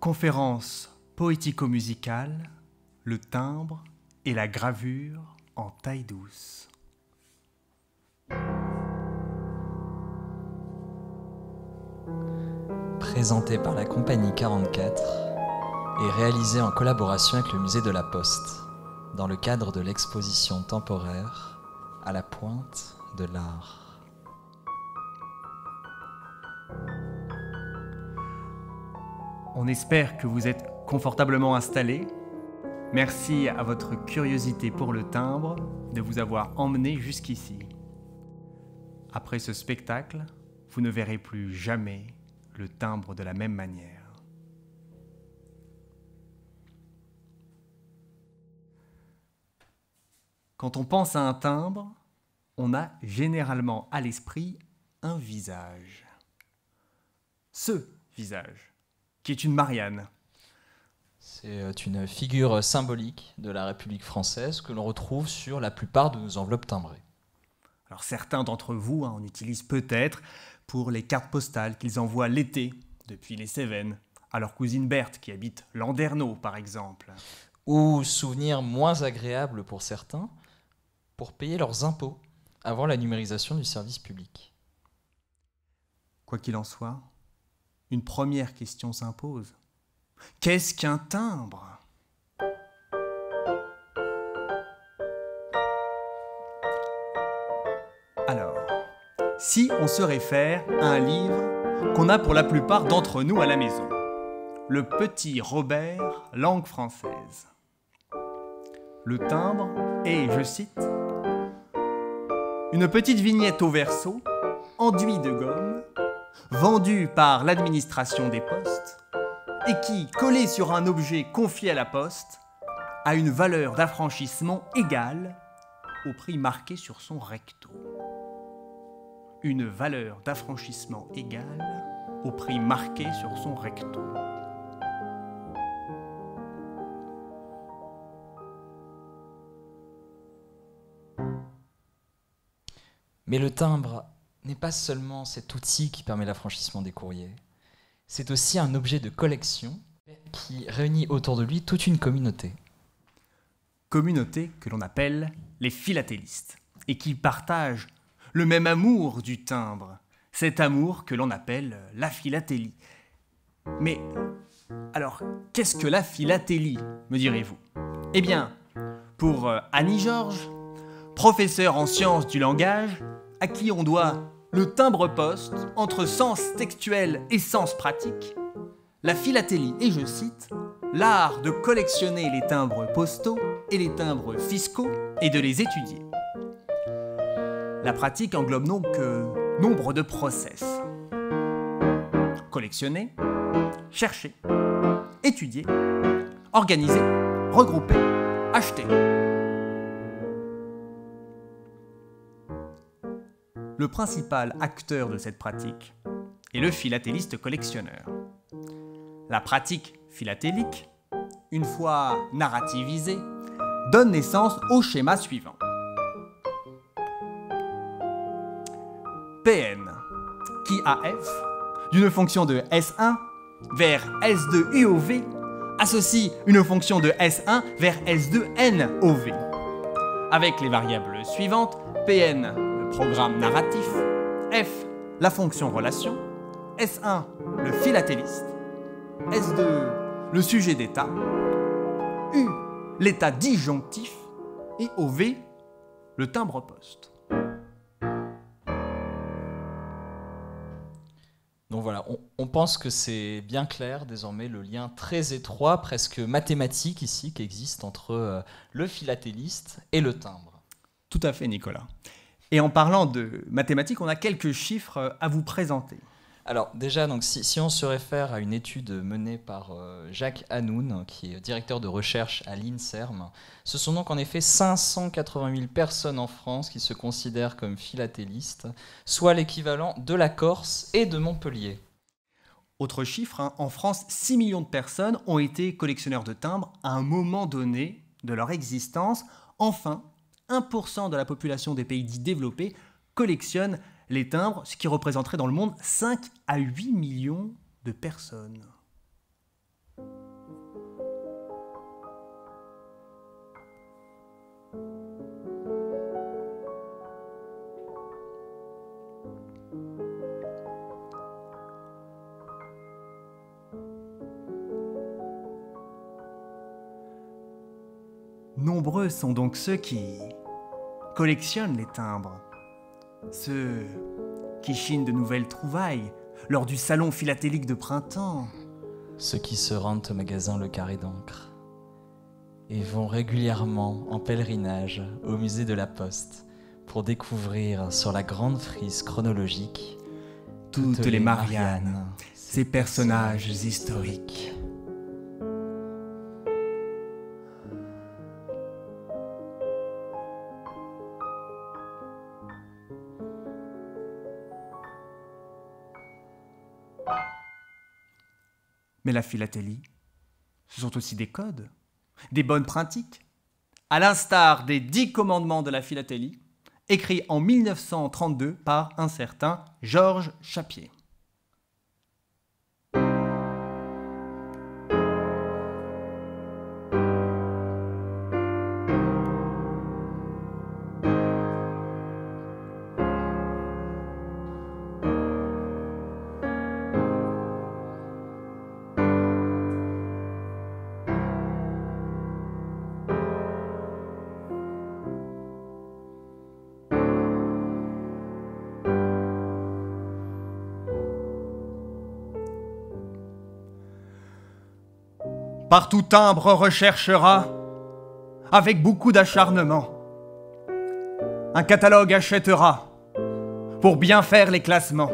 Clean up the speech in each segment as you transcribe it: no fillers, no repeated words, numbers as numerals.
Conférence poético-musicale, le timbre et la gravure en taille douce. Présenté par la Compagnie 44 et réalisé en collaboration avec le Musée de la Poste, dans le cadre de l'exposition temporaire à la pointe de l'art. On espère que vous êtes confortablement installés. Merci à votre curiosité pour le timbre de vous avoir emmené jusqu'ici. Après ce spectacle, vous ne verrez plus jamais le timbre de la même manière. Quand on pense à un timbre, on a généralement à l'esprit un visage. Ce visage, qui est une Marianne. C'est une figure symbolique de la République française que l'on retrouve sur la plupart de nos enveloppes timbrées. Alors certains d'entre vous en utilisent peut-être pour les cartes postales qu'ils envoient l'été depuis les Cévennes à leur cousine Berthe qui habite Landerneau par exemple. Ou, souvenir moins agréable pour certains, pour payer leurs impôts avant la numérisation du service public. Quoi qu'il en soit, une première question s'impose. Qu'est-ce qu'un timbre ? Alors, si on se réfère à un livre qu'on a pour la plupart d'entre nous à la maison, le Petit Robert, langue française. Le timbre est, je cite, une petite vignette au verso, enduit de gomme, vendue par l'administration des postes, et qui, collée sur un objet confié à la poste, a une valeur d'affranchissement égale au prix marqué sur son recto. Une valeur d'affranchissement égale au prix marqué sur son recto. Mais le timbre n'est pas seulement cet outil qui permet l'affranchissement des courriers, c'est aussi un objet de collection qui réunit autour de lui toute une communauté. Communauté que l'on appelle les philatélistes, et qui partagent le même amour du timbre, cet amour que l'on appelle la philatélie. Mais alors, qu'est-ce que la philatélie, me direz-vous ? Eh bien, pour Annie Georges, professeure en sciences du langage, à qui on doit le timbre-poste entre sens textuel et sens pratique, la philatélie est, je cite, l'art de collectionner les timbres postaux et les timbres fiscaux et de les étudier. La pratique englobe donc nombre de process. Collectionner, chercher, étudier, organiser, regrouper, acheter. Le principal acteur de cette pratique est le philatéliste collectionneur. La pratique philatélique, une fois narrativisée, donne naissance au schéma suivant. Pn, qui à f, d'une fonction de S1 vers S2 UOV, associe une fonction de S1 vers S2 NOV, avec les variables suivantes, Pn, le programme narratif, F, la fonction relation, S1, le philatéliste, S2, le sujet d'état, U, l'état disjonctif, et OV, le timbre-poste. Donc voilà, on pense que c'est bien clair désormais le lien très étroit, presque mathématique ici, qui existe entre le philatéliste et le timbre. Tout à fait, Nicolas. Et en parlant de mathématiques, on a quelques chiffres à vous présenter. Alors déjà, donc, si on se réfère à une étude menée par Jacques Hanoun, qui est directeur de recherche à l'INSERM, ce sont donc en effet 580 000 personnes en France qui se considèrent comme philatélistes, soit l'équivalent de la Corse et de Montpellier. Autre chiffre, en France, 6 millions de personnes ont été collectionneurs de timbres à un moment donné de leur existence. Enfin, 1% de la population des pays dits développés collectionne les timbres, ce qui représenterait dans le monde 5 à 8 millions de personnes. Nombreux sont donc ceux qui collectionnent les timbres, ceux qui chinent de nouvelles trouvailles lors du salon philatélique de printemps, ceux qui se rendent au magasin Le Carré d'encre et vont régulièrement en pèlerinage au musée de la Poste pour découvrir sur la grande frise chronologique toutes les Mariannes, ces personnages historiques. Mais la philatélie, ce sont aussi des codes, des bonnes pratiques, à l'instar des 10 commandements de la philatélie, écrits en 1932 par un certain Georges Chapier. Partout timbre recherchera, avec beaucoup d'acharnement. Un catalogue achètera, pour bien faire les classements.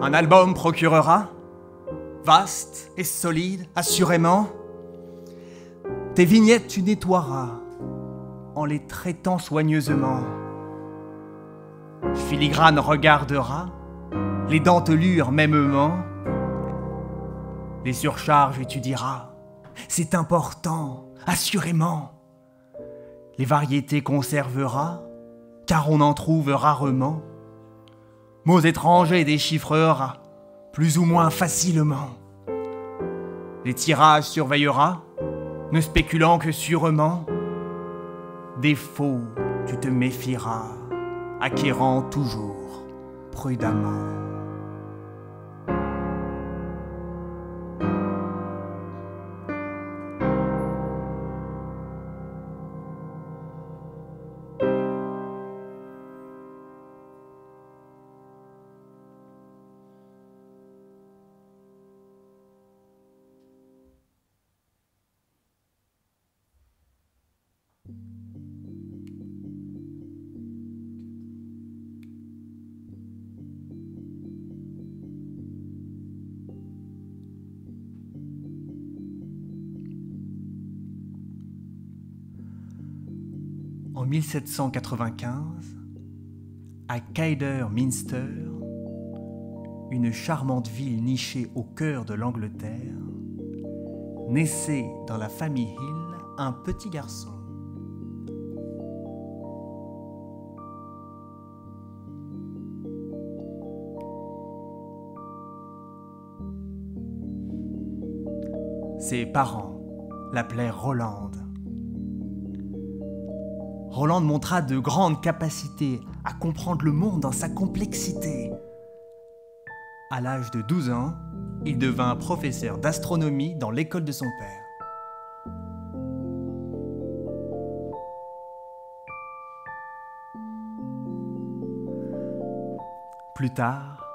Un album procurera, vaste et solide, assurément. Tes vignettes tu nettoieras, en les traitant soigneusement. Filigrane regardera, les dentelures mêmement. Les surcharges étudieras, c'est important, assurément. Les variétés conservera, car on en trouve rarement. Mots étrangers déchiffrera, plus ou moins facilement. Les tirages surveillera, ne spéculant que sûrement. Des faux, tu te méfieras, acquérant toujours prudemment. En 1795, à Kidderminster, une charmante ville nichée au cœur de l'Angleterre, naissait dans la famille Hill un petit garçon. Ses parents l'appelaient Roland. Roland montra de grandes capacités à comprendre le monde dans sa complexité. À l'âge de 12 ans, il devint professeur d'astronomie dans l'école de son père. Plus tard,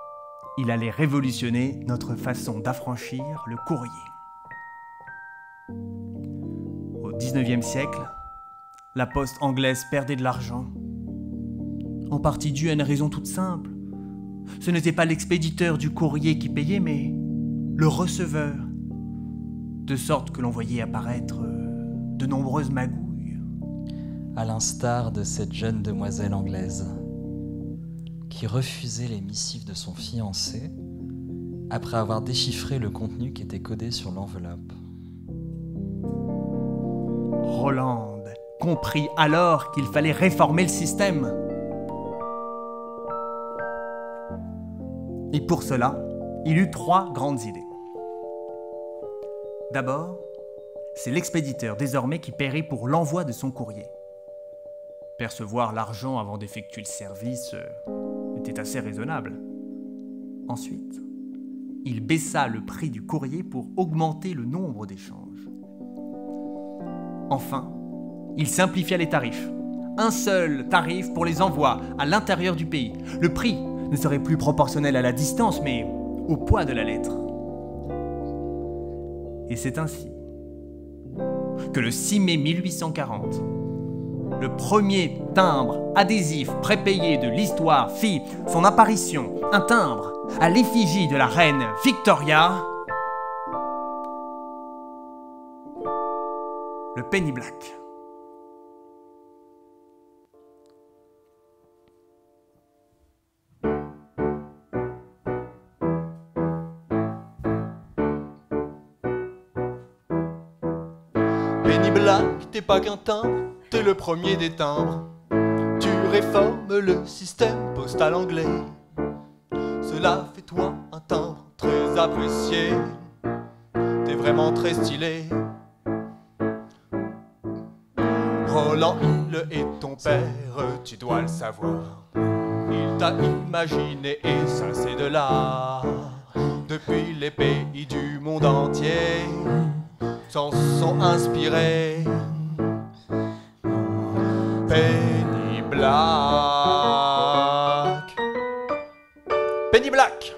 il allait révolutionner notre façon d'affranchir le courrier. Au XIXe siècle, la poste anglaise perdait de l'argent. En partie dû à une raison toute simple. Ce n'était pas l'expéditeur du courrier qui payait, mais le receveur. De sorte que l'on voyait apparaître de nombreuses magouilles. À l'instar de cette jeune demoiselle anglaise qui refusait les missives de son fiancé après avoir déchiffré le contenu qui était codé sur l'enveloppe. Roland comprit alors qu'il fallait réformer le système. Et pour cela, il eut 3 grandes idées. D'abord, c'est l'expéditeur désormais qui paierait pour l'envoi de son courrier. Percevoir l'argent avant d'effectuer le service était assez raisonnable. Ensuite, il baissa le prix du courrier pour augmenter le nombre d'échanges. Enfin, il simplifia les tarifs. Un seul tarif pour les envois à l'intérieur du pays. Le prix ne serait plus proportionnel à la distance, mais au poids de la lettre. Et c'est ainsi que le 6 mai 1840, le premier timbre adhésif prépayé de l'histoire fit son apparition, un timbre à l'effigie de la reine Victoria, le penny black. Penny Black, t'es pas qu'un timbre, t'es le premier des timbres. Tu réformes le système postal anglais. Cela fait toi un timbre très apprécié. T'es vraiment très stylé. Roland Hill est ton père, tu dois le savoir. Il t'a imaginé et ça c'est de l'art. Depuis les pays du monde entier s'en sont inspirés. Penny Black. Penny Black.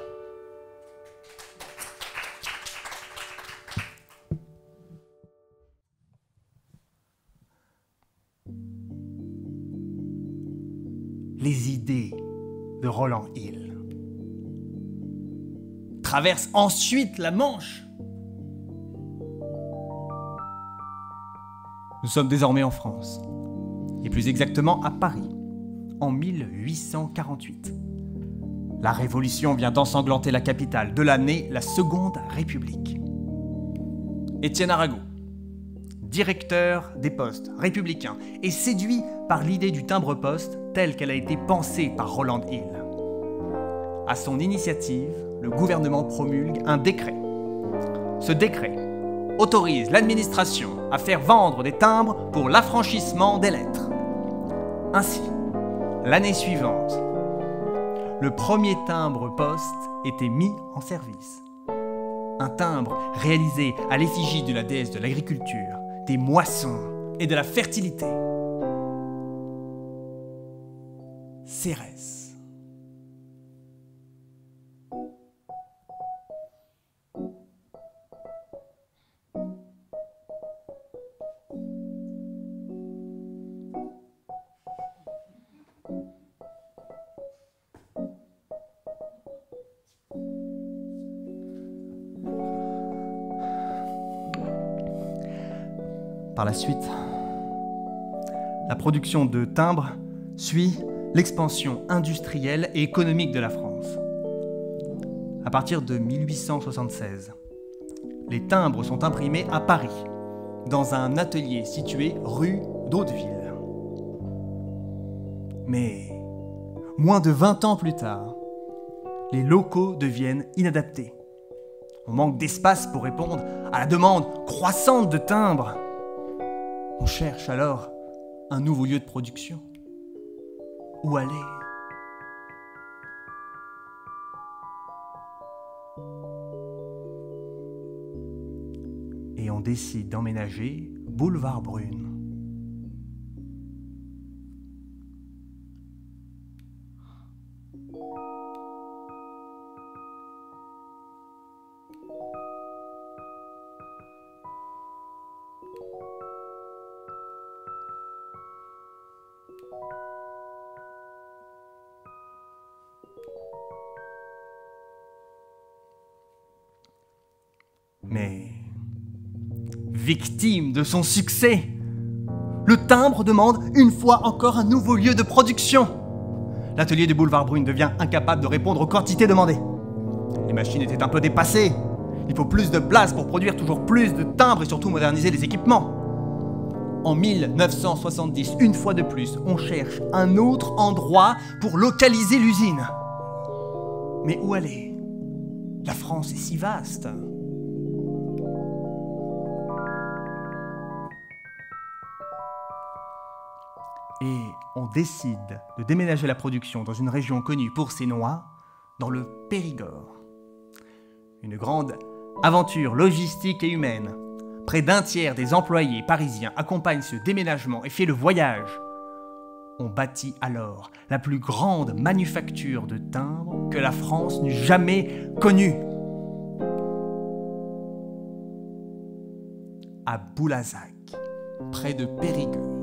Les idées de Roland Hill traversent ensuite la Manche. Nous sommes désormais en France, et plus exactement à Paris, en 1848. La Révolution vient d'ensanglanter la capitale, de là naît la Seconde République. Étienne Arago, directeur des postes républicains, est séduit par l'idée du timbre-poste telle qu'elle a été pensée par Roland Hill. À son initiative, le gouvernement promulgue un décret. Ce décret autorise l'administration à faire vendre des timbres pour l'affranchissement des lettres. Ainsi, l'année suivante, le premier timbre-poste était mis en service. Un timbre réalisé à l'effigie de la déesse de l'agriculture, des moissons et de la fertilité. Cérès. Par la suite, la production de timbres suit l'expansion industrielle et économique de la France. À partir de 1876, les timbres sont imprimés à Paris, dans un atelier situé rue d'Hauteville. Mais, moins de 20 ans plus tard, les locaux deviennent inadaptés. On manque d'espace pour répondre à la demande croissante de timbres. On cherche alors un nouveau lieu de production. Où aller ? Et on décide d'emménager Boulevard Brune. Mais, victime de son succès, le timbre demande une fois encore un nouveau lieu de production. L'atelier du Boulevard Brune devient incapable de répondre aux quantités demandées. Les machines étaient un peu dépassées. Il faut plus de place pour produire toujours plus de timbres et surtout moderniser les équipements. En 1970, une fois de plus, on cherche un autre endroit pour localiser l'usine. Mais où aller ? La France est si vaste. Et on décide de déménager la production dans une région connue pour ses noix, dans le Périgord. Une grande aventure logistique et humaine. Près d'un tiers des employés parisiens accompagnent ce déménagement et fait le voyage. On bâtit alors la plus grande manufacture de timbres que la France n'eût jamais connue. À Boulazac, près de Périgueux.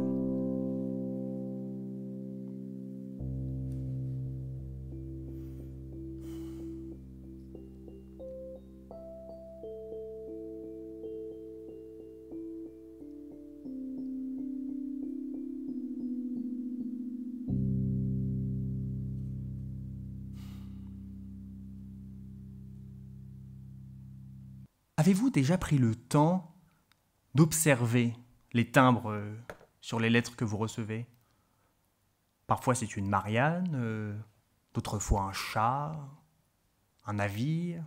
Avez-vous déjà pris le temps d'observer les timbres sur les lettres que vous recevez? Parfois c'est une Marianne, d'autres fois un chat, un navire,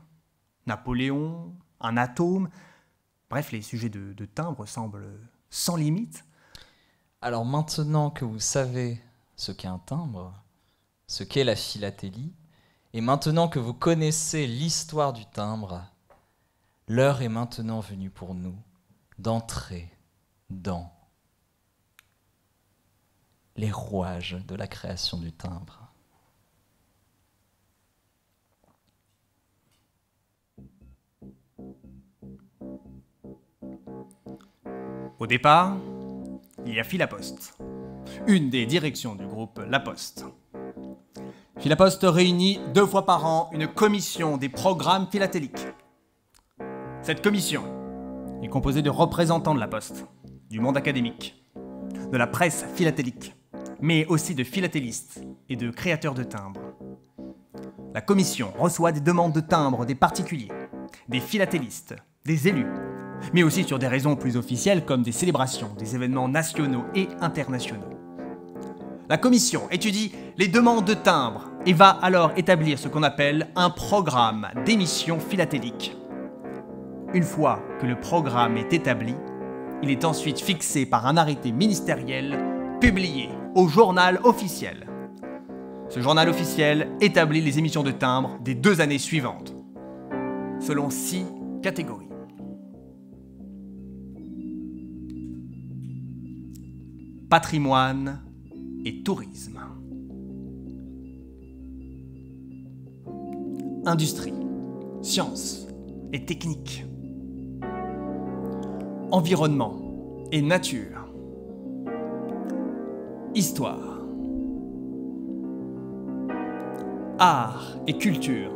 Napoléon, un atome. Bref, les sujets de timbres semblent sans limite. Alors maintenant que vous savez ce qu'est un timbre, ce qu'est la philatélie, et maintenant que vous connaissez l'histoire du timbre, l'heure est maintenant venue pour nous d'entrer dans les rouages de la création du timbre. Au départ, il y a Philaposte, une des directions du groupe La Poste. Philaposte réunit 2 fois par an une commission des programmes philatéliques. Cette commission est composée de représentants de la Poste, du monde académique, de la presse philatélique, mais aussi de philatélistes et de créateurs de timbres. La commission reçoit des demandes de timbres des particuliers, des philatélistes, des élus, mais aussi sur des raisons plus officielles comme des célébrations, des événements nationaux et internationaux. La commission étudie les demandes de timbres et va alors établir ce qu'on appelle un programme d'émission philatélique. Une fois que le programme est établi, il est ensuite fixé par un arrêté ministériel publié au journal officiel. Ce journal officiel établit les émissions de timbres des 2 années suivantes, selon 6 catégories. Patrimoine et tourisme. Industrie, sciences et technique. Environnement et nature. Histoire. Art et culture.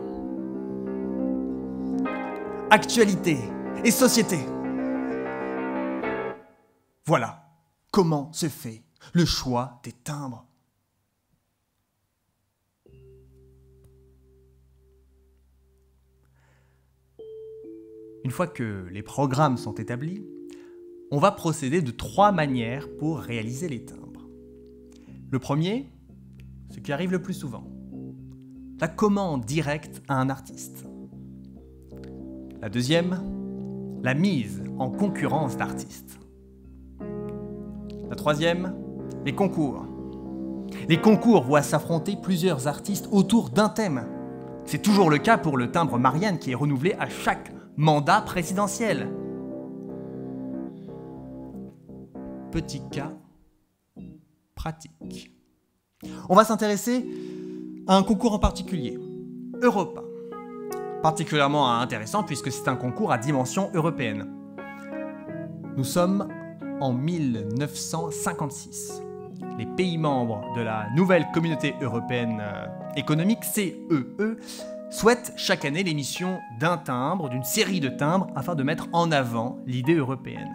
Actualité et société. Voilà comment se fait le choix des timbres. Une fois que les programmes sont établis, on va procéder de 3 manières pour réaliser les timbres. Le premier, ce qui arrive le plus souvent, la commande directe à un artiste. La deuxième, la mise en concurrence d'artistes. La troisième, les concours. Les concours voient s'affronter plusieurs artistes autour d'un thème. C'est toujours le cas pour le timbre Marianne qui est renouvelé à chaque mandat présidentiel. Petit cas pratique. On va s'intéresser à un concours en particulier, Europa. Particulièrement intéressant puisque c'est un concours à dimension européenne. Nous sommes en 1956. Les pays membres de la nouvelle communauté européenne économique, CEE, souhaitent chaque année l'émission d'un timbre, d'une série de timbres, afin de mettre en avant l'idée européenne.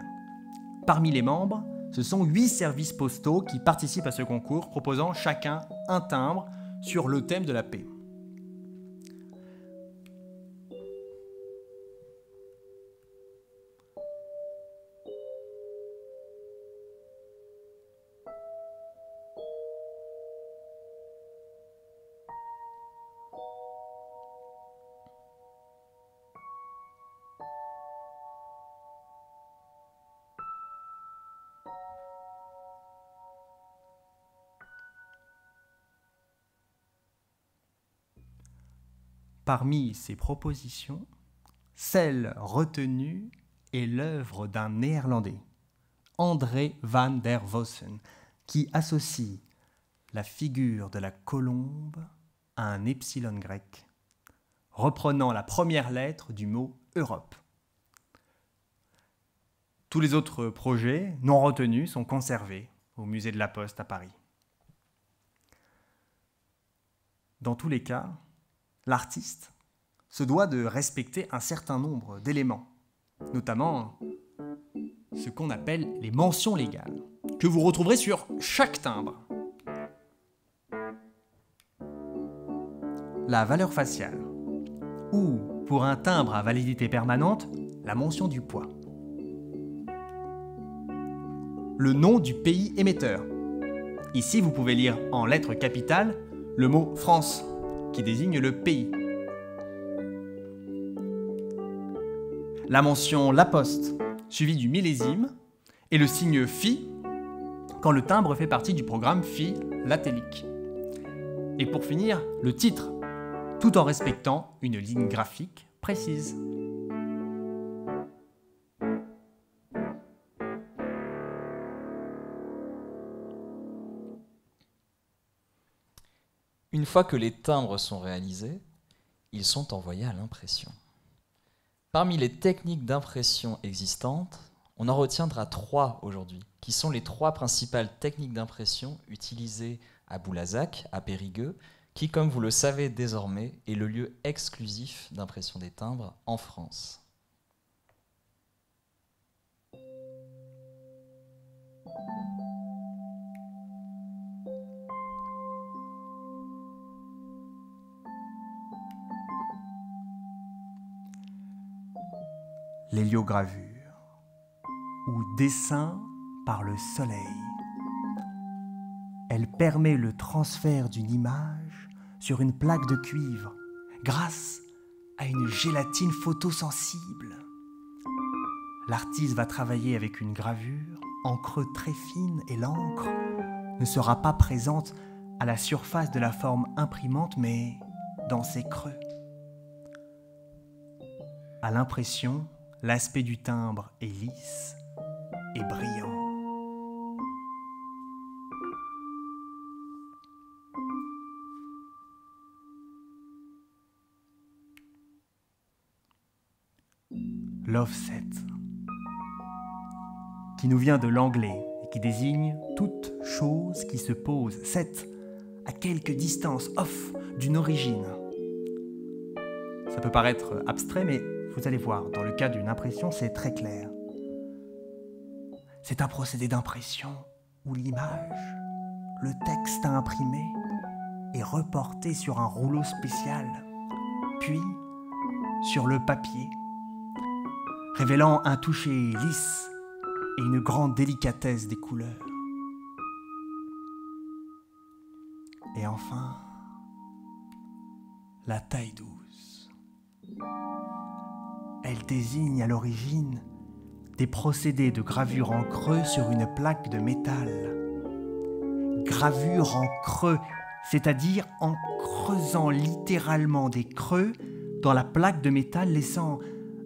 Parmi les membres, ce sont 8 services postaux qui participent à ce concours, proposant chacun un timbre sur le thème de la paix. Parmi ces propositions, Celle retenue est l'œuvre d'un Néerlandais, André van der Vossen, qui associe la figure de la colombe à un epsilon grec, reprenant la première lettre du mot Europe. Tous les autres projets non retenus sont conservés au musée de la Poste à Paris. Dans tous les cas, l'artiste se doit de respecter un certain nombre d'éléments, notamment ce qu'on appelle les mentions légales, que vous retrouverez sur chaque timbre. La valeur faciale, ou pour un timbre à validité permanente, la mention du poids. Le nom du pays émetteur. Ici, vous pouvez lire en lettres capitales le mot France, qui désigne le pays. La mention La Poste, suivie du millésime, et le signe Phi, quand le timbre fait partie du programme philatélique. Et pour finir, le titre, tout en respectant une ligne graphique précise. Une fois que les timbres sont réalisés, ils sont envoyés à l'impression. Parmi les techniques d'impression existantes, on en retiendra 3 aujourd'hui, qui sont les 3 principales techniques d'impression utilisées à Boulazac, à Périgueux, qui, comme vous le savez désormais, est le lieu exclusif d'impression des timbres en France. L'héliogravure, ou dessin par le soleil. Elle permet le transfert d'une image sur une plaque de cuivre grâce à une gélatine photosensible. L'artiste va travailler avec une gravure en creux très fine et l'encre ne sera pas présente à la surface de la forme imprimante mais dans ses creux. À l'impression, l'aspect du timbre est lisse et brillant. L'offset, qui nous vient de l'anglais et qui désigne toute chose qui se pose, set, à quelque distance, off, d'une origine. Ça peut paraître abstrait, mais vous allez voir, dans le cas d'une impression, c'est très clair. C'est un procédé d'impression où l'image, le texte à imprimer, est reporté sur un rouleau spécial, puis sur le papier, révélant un toucher lisse et une grande délicatesse des couleurs. Et enfin, la taille douce. Elle désigne à l'origine des procédés de gravure en creux sur une plaque de métal. Gravure en creux, c'est-à-dire en creusant littéralement des creux dans la plaque de métal, laissant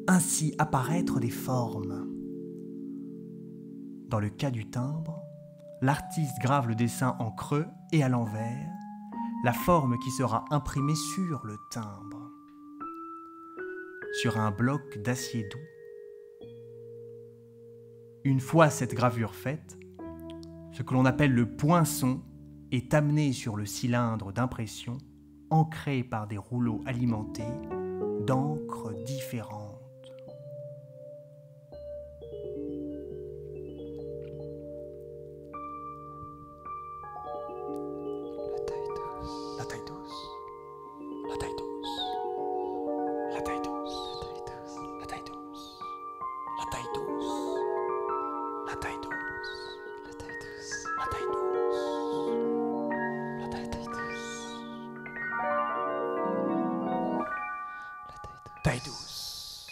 ainsi apparaître des formes. Dans le cas du timbre, l'artiste grave le dessin en creux et à l'envers, la forme qui sera imprimée sur le timbre. Sur un bloc d'acier doux. Une fois cette gravure faite, ce que l'on appelle le poinçon est amené sur le cylindre d'impression, ancré par des rouleaux alimentés d'encre différentes. La taille douce. La taille douce. La taille douce. La taille douce. La taille douce. La taille douce. La taille douce. La taille douce. La taille douce. Taille douce.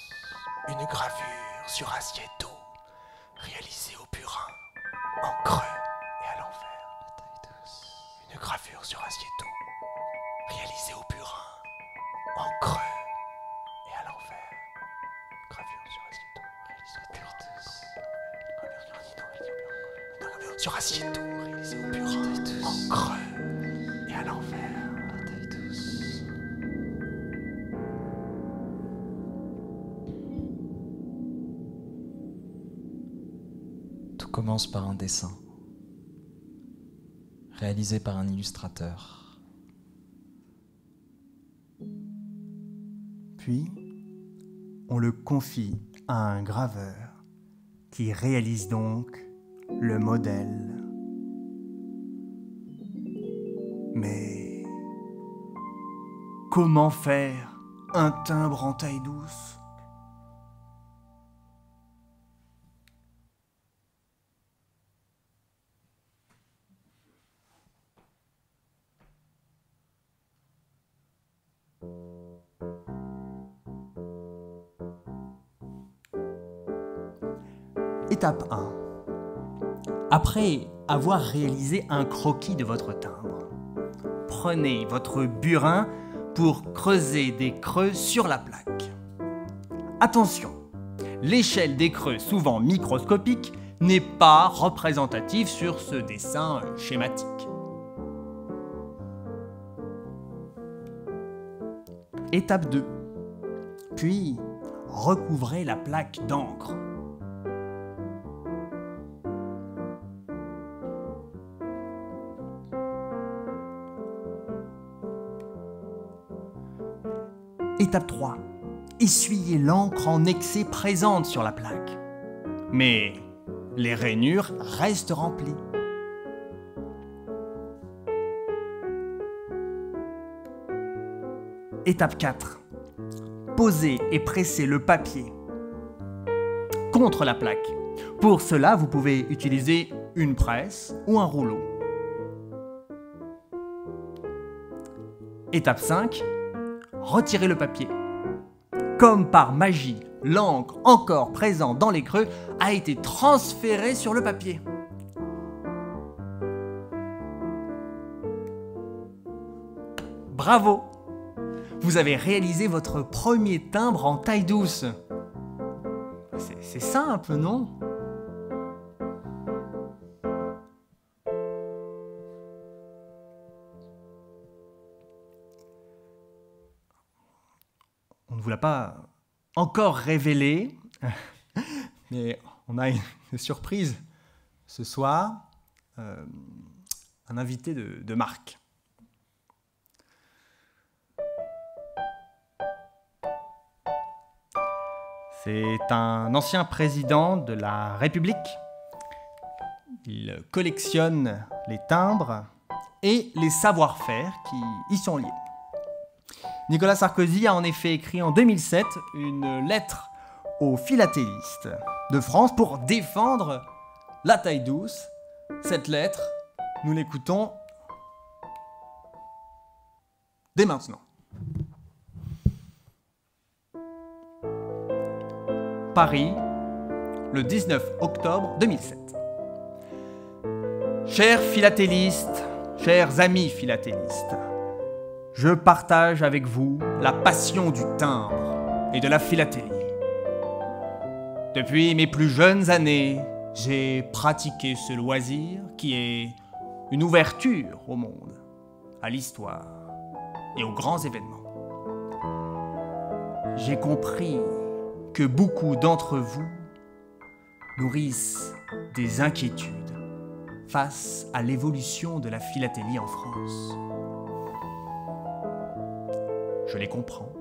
Une gravure sur assiette d'eau réalisée au burin, en creux et à l'envers. La taille douce. Une gravure sur assiette d'eau réalisée au burin, en creux et à l'envers. sur assiégeton réalisé au burin, en creux et à l'envers. La taille douce. Tout commence par un dessin, réalisé par un illustrateur. Puis, on le confie à un graveur qui réalise donc le modèle. Mais comment faire un timbre en taille douce ? Étape 1. Après avoir réalisé un croquis de votre timbre, prenez votre burin pour creuser des creux sur la plaque. Attention, l'échelle des creux, souvent microscopique, n'est pas représentative sur ce dessin schématique. Étape 2. Puis, recouvrez la plaque d'encre. Étape 3. Essuyez l'encre en excès présente sur la plaque. Mais les rainures restent remplies. Étape 4. Posez et pressez le papier contre la plaque. Pour cela, vous pouvez utiliser une presse ou un rouleau. Étape 5. Retirez le papier. Comme par magie, l'encre encore présente dans les creux a été transférée sur le papier. Bravo! Vous avez réalisé votre premier timbre en taille douce. C'est simple, non? On ne vous l'a pas encore révélé, mais on a une surprise ce soir, un invité de marque. C'est un ancien président de la République. Il collectionne les timbres et les savoir-faire qui y sont liés. Nicolas Sarkozy a en effet écrit en 2007 une lettre aux philatélistes de France pour défendre la taille douce. Cette lettre, nous l'écoutons dès maintenant. Paris, le 19 octobre 2007. Chers philatélistes, chers amis philatélistes, je partage avec vous la passion du timbre et de la philatélie. Depuis mes plus jeunes années, j'ai pratiqué ce loisir qui est une ouverture au monde, à l'histoire et aux grands événements. J'ai compris que beaucoup d'entre vous nourrissent des inquiétudes face à l'évolution de la philatélie en France. Je les comprends.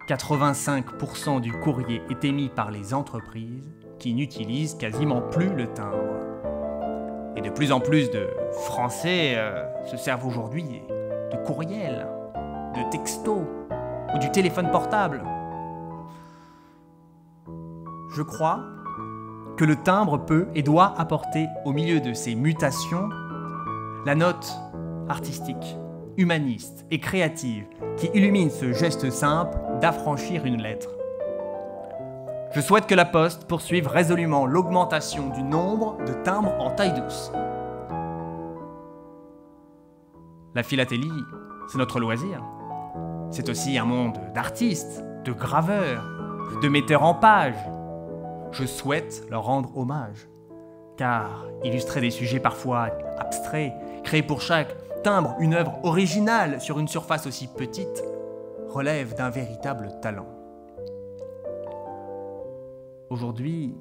85% du courrier est émis par les entreprises qui n'utilisent quasiment plus le timbre. Et de plus en plus de Français se servent aujourd'hui de courriel, de texto ou du téléphone portable. Je crois que le timbre peut et doit apporter au milieu de ces mutations la note artistique, humaniste et créative qui illumine ce geste simple d'affranchir une lettre. Je souhaite que la Poste poursuive résolument l'augmentation du nombre de timbres en taille douce. La philatélie, c'est notre loisir. C'est aussi un monde d'artistes, de graveurs, de metteurs en page. Je souhaite leur rendre hommage, car illustrer des sujets parfois abstraits, créer pour chaque timbre une œuvre originale sur une surface aussi petite, relève d'un véritable talent. Aujourd'hui,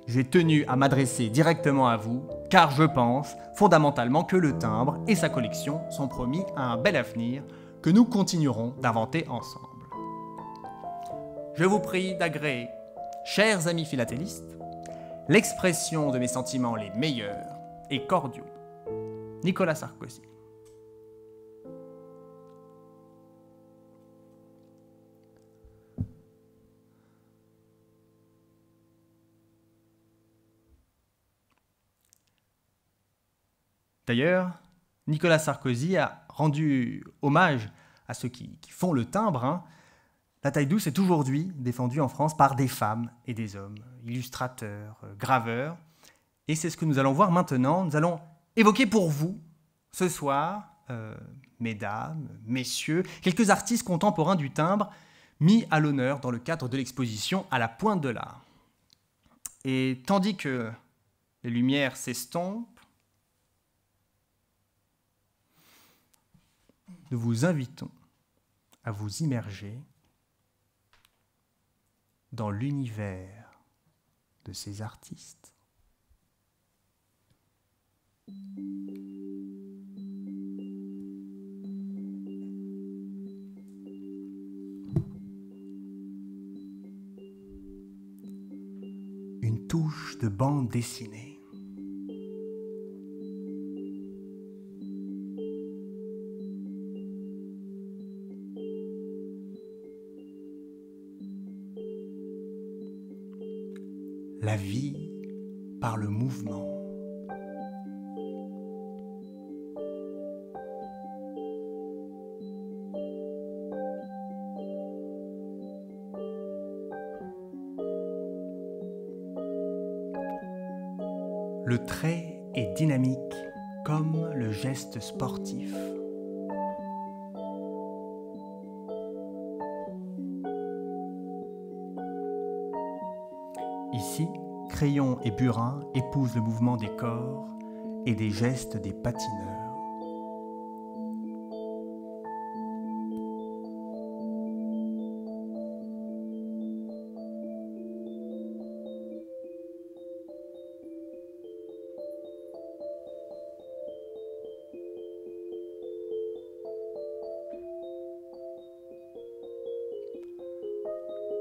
j'ai tenu à m'adresser directement à vous, car je pense fondamentalement que le timbre et sa collection sont promis à un bel avenir que nous continuerons d'inventer ensemble. Je vous prie d'agréer, chers amis philatélistes, l'expression de mes sentiments les meilleurs et cordiaux. Nicolas Sarkozy. D'ailleurs, Nicolas Sarkozy a rendu hommage à ceux qui font le timbre. La taille douce est aujourd'hui défendue en France par des femmes et des hommes, illustrateurs, graveurs. Et c'est ce que nous allons voir maintenant. Nous allons évoquer pour vous, ce soir, mesdames, messieurs, quelques artistes contemporains du timbre mis à l'honneur dans le cadre de l'exposition À la pointe de l'art. Et tandis que les lumières s'estompent, nous vous invitons à vous immerger dans l'univers de ces artistes. Une touche de bande dessinée. La vie par le mouvement. Le trait est dynamique comme le geste sportif. Ici, crayon et burin épousent le mouvement des corps et des gestes des patineurs.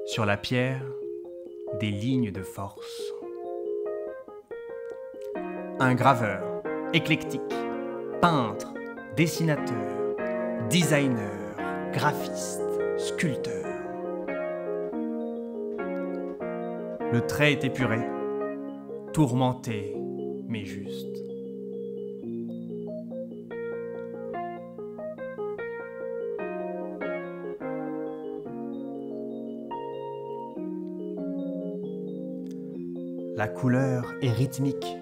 Sur la pierre, des lignes de force. Un graveur, éclectique, peintre, dessinateur, designer, graphiste, sculpteur. Le trait est épuré, tourmenté, mais juste. La couleur est rythmique.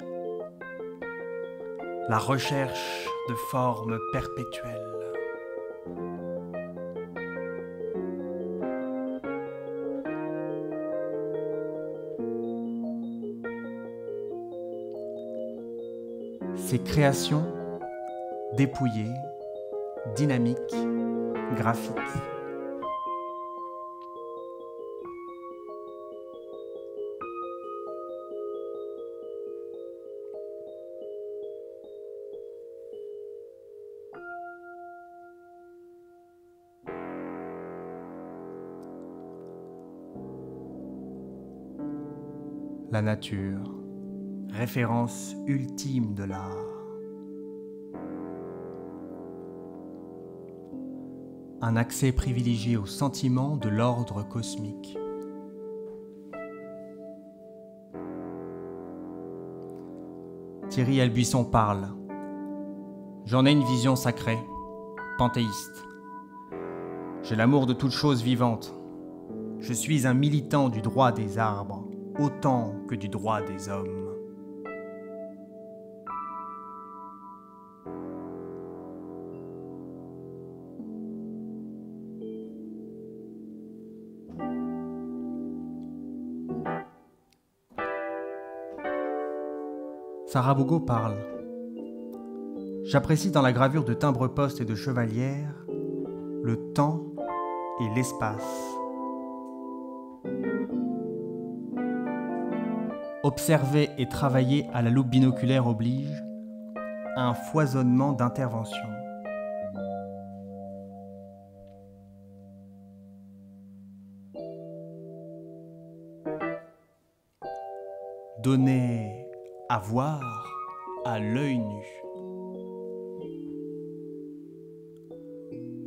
La recherche de formes perpétuelles. Ces créations dépouillées, dynamiques, graphiques. La nature, référence ultime de l'art. Un accès privilégié aux sentiments de l'ordre cosmique. Thierry Albuisson parle. J'en ai une vision sacrée, panthéiste. J'ai l'amour de toute chose vivante. Je suis un militant du droit des arbres, autant que du droit des hommes. Sarabogo parle. J'apprécie dans la gravure de timbre-poste et de chevalière le temps et l'espace. Observer et travailler à la loupe binoculaire oblige un foisonnement d'interventions. Donner à voir à l'œil nu.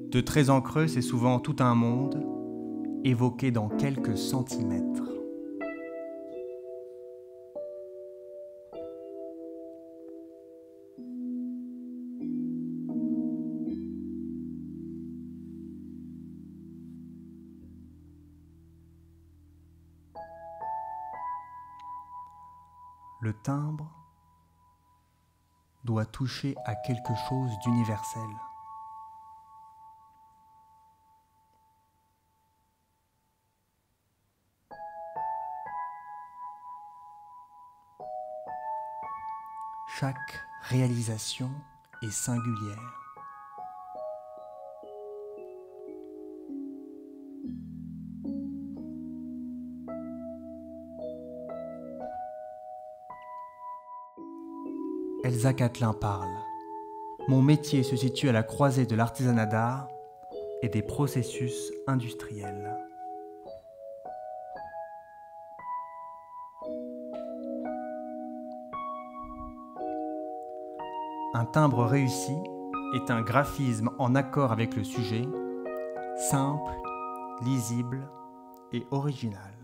De traits en creux, c'est souvent tout un monde, évoqué dans quelques centimètres. Le timbre doit toucher à quelque chose d'universel. Chaque réalisation est singulière. Elsa Catelin parle. Mon métier se situe à la croisée de l'artisanat d'art et des processus industriels. Un timbre réussi est un graphisme en accord avec le sujet, simple, lisible et original.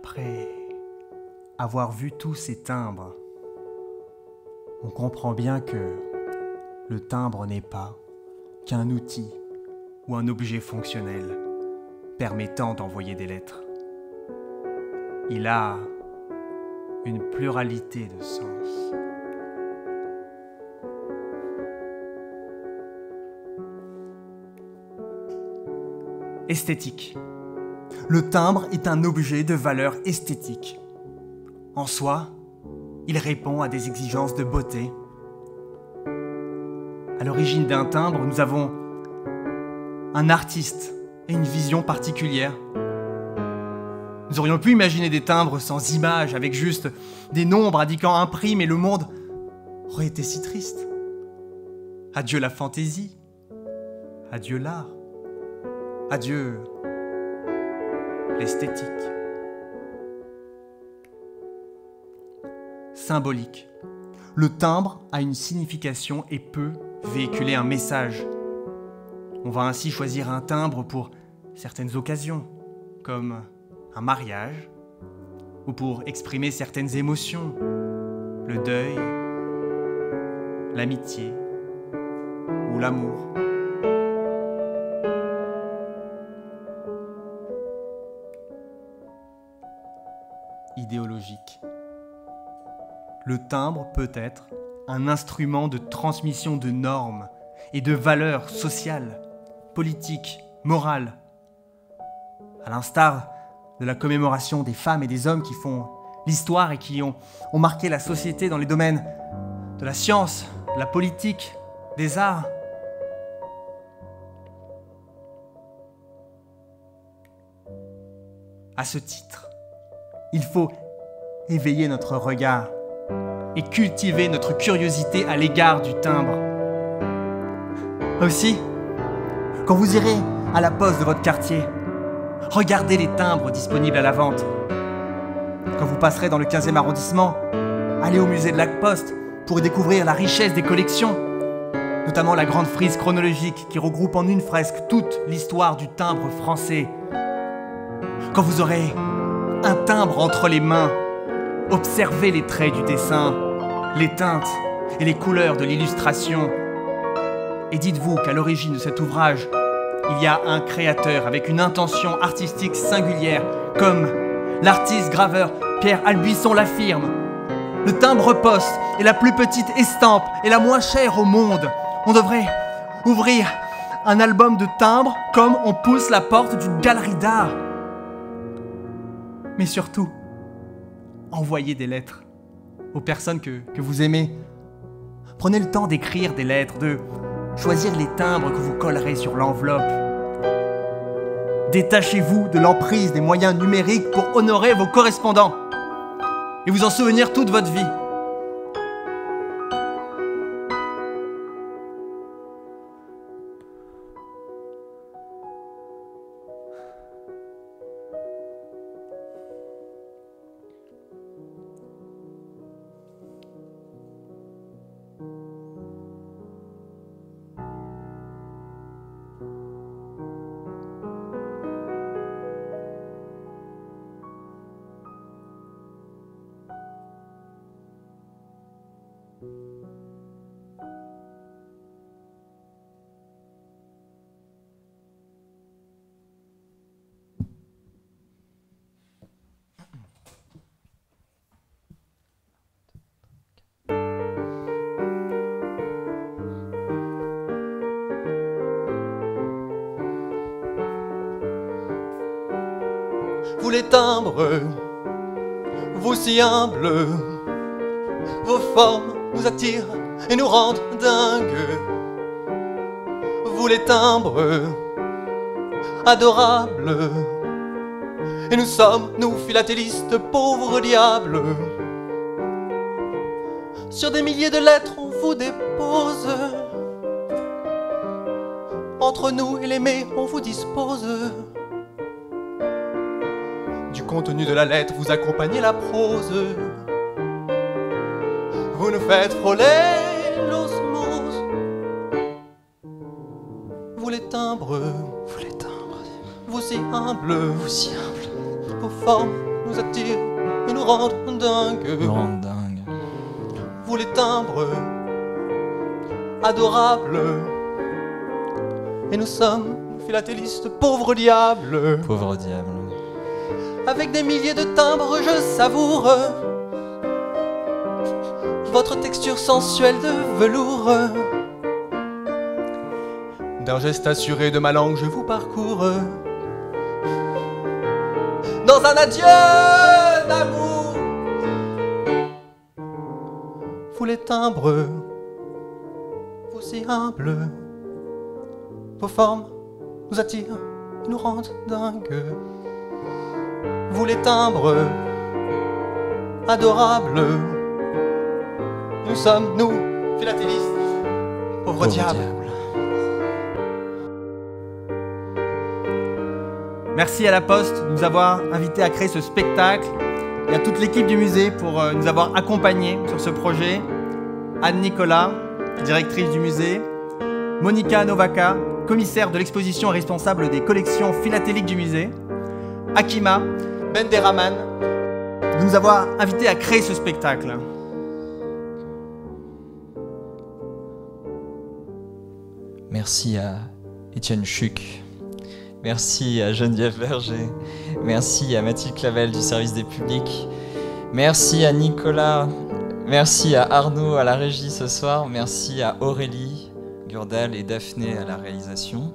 Après avoir vu tous ces timbres, on comprend bien que le timbre n'est pas qu'un outil ou un objet fonctionnel permettant d'envoyer des lettres. Il a une pluralité de sens. Esthétique. Le timbre est un objet de valeur esthétique. En soi, il répond à des exigences de beauté. À l'origine d'un timbre, nous avons un artiste et une vision particulière. Nous aurions pu imaginer des timbres sans images, avec juste des nombres indiquant un prix, mais le monde aurait été si triste. Adieu la fantaisie, adieu l'art, adieu l'esthétique. Symbolique. Le timbre a une signification et peut véhiculer un message. On va ainsi choisir un timbre pour certaines occasions, comme un mariage, ou pour exprimer certaines émotions, le deuil, l'amitié ou l'amour. Idéologique. Le timbre peut être un instrument de transmission de normes et de valeurs sociales, politiques, morales. À l'instar de la commémoration des femmes et des hommes qui font l'histoire et qui ont marqué la société dans les domaines de la science, de la politique, des arts. À ce titre, il faut éveiller notre regard et cultiver notre curiosité à l'égard du timbre. Aussi, quand vous irez à la poste de votre quartier, regardez les timbres disponibles à la vente. Quand vous passerez dans le 15e arrondissement, allez au musée de la Poste pour y découvrir la richesse des collections, notamment la grande frise chronologique qui regroupe en une fresque toute l'histoire du timbre français. Quand vous aurez un timbre entre les mains, observez les traits du dessin, les teintes et les couleurs de l'illustration. Et dites-vous qu'à l'origine de cet ouvrage, il y a un créateur avec une intention artistique singulière, comme l'artiste graveur Pierre Albuisson l'affirme. Le timbre-poste est la plus petite estampe et la moins chère au monde. On devrait ouvrir un album de timbres comme on pousse la porte d'une galerie d'art. Mais surtout, envoyez des lettres aux personnes que vous aimez. Prenez le temps d'écrire des lettres, de choisir les timbres que vous collerez sur l'enveloppe. Détachez-vous de l'emprise des moyens numériques pour honorer vos correspondants et vous en souvenir toute votre vie. Vous les timbres, vous si humbles, vos formes nous attirent et nous rendent dingues. Vous les timbres, adorables, et nous sommes, nous philatélistes, pauvres diables. Sur des milliers de lettres on vous dépose, entre nous et l'aimé on vous dispose. Du contenu de la lettre, vous accompagnez la prose. Vous nous faites frôler l'osmose. Vous les timbres, vous si humbles, vos formes nous attirent et nous rendent dingues. Nous rendent dingues. Vous les timbres adorables, et nous sommes philatélistes, pauvres diables. Pauvre diable. Avec des milliers de timbres, je savoure votre texture sensuelle de velours. D'un geste assuré de ma langue, je vous parcours. Dans un adieu d'amour, vous les timbres, vous si humbles, vos formes nous attirent et nous rendent dingues. Vous les timbres, adorables, nous sommes, nous, philatélistes, pauvres diables. Merci à la Poste de nous avoir invités à créer ce spectacle et à toute l'équipe du musée pour nous avoir accompagnés sur ce projet. Anne Nicolas, directrice du musée, Monica Novaka, commissaire de l'exposition et responsable des collections philatéliques du musée, Akima Benderaman, de nous avoir invités à créer ce spectacle. Merci à Étienne Chuc. Merci à Geneviève Berger. Merci à Mathilde Clavel du service des publics. Merci à Nicolas. Merci à Arnaud à la régie ce soir. Merci à Aurélie Gurdal et Daphné à la réalisation.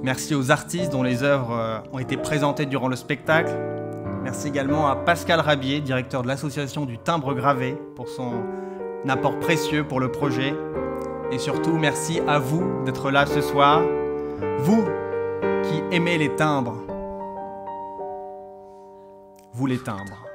Merci aux artistes dont les œuvres ont été présentées durant le spectacle. Merci également à Pascal Rabier, directeur de l'association du timbre gravé, pour son apport précieux pour le projet. Et surtout, merci à vous d'être là ce soir, vous qui aimez les timbres. Vous les timbres.